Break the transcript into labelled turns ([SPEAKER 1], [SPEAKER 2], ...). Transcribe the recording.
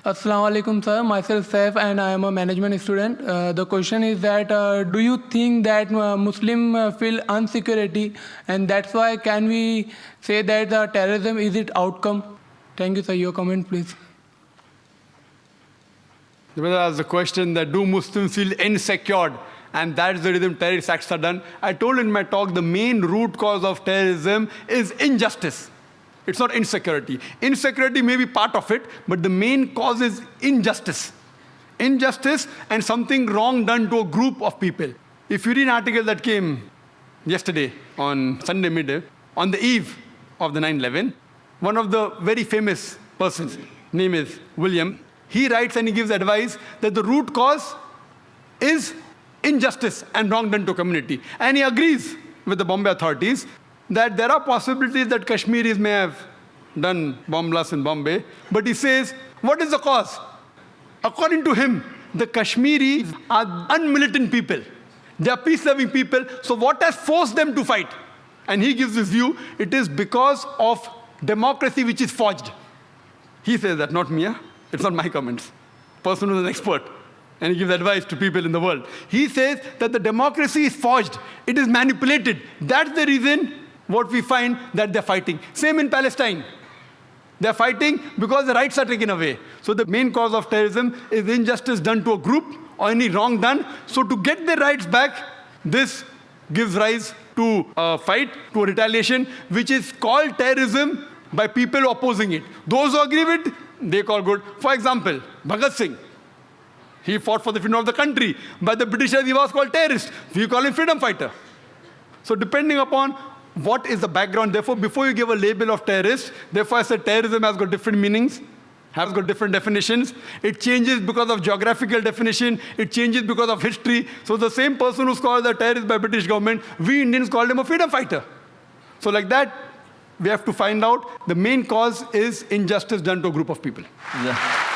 [SPEAKER 1] Assalamu alaikum, sir. Myself Saif, and I am a management student. The question is that do you think that Muslim feel insecurity, and that's why can we say that terrorism is its outcome? Thank you, sir. Your comment, please.
[SPEAKER 2] The brother asked the question that do Muslims feel insecure, and that's the reason terrorist acts are done. I told in my talk the main root cause of terrorism is injustice. It's not insecurity. Insecurity may be part of it, but the main cause is injustice. Injustice and something wrong done to a group of people. If you read an article that came yesterday on Sunday midday, on the eve of the 9/11, one of the very famous persons, name is William, he writes and he gives advice that the root cause is injustice and wrong done to community. And he agrees with the Bombay authorities that there are possibilities that Kashmiris may have done bomb blasts in Bombay, but he says, what is the cause? According to him, the Kashmiris are unmilitant people. They are peace-loving people, so what has forced them to fight? And he gives his view, it is because of democracy which is forged. He says that, not me, it's not my comments. Person who's an expert. And he gives advice to people in the world. He says that the democracy is forged. It is manipulated. That's the reason what we find that they're fighting. Same in Palestine. They're fighting because the rights are taken away. So the main cause of terrorism is injustice done to a group or any wrong done. So to get their rights back, this gives rise to a fight, to a retaliation, which is called terrorism by people opposing it. Those who agree with it, they call good. For example, Bhagat Singh. He fought for the freedom of the country. By the Britishers, he was called terrorist. We call him freedom fighter. So depending upon what is the background, therefore, before you give a label of terrorist, therefore I said terrorism has got different meanings, has got different definitions. It changes because of geographical definition. It changes because of history. So the same person who's called a terrorist by British government, we Indians called him a freedom fighter. So like that, we have to find out the main cause is injustice done to a group of people.
[SPEAKER 3] Yeah.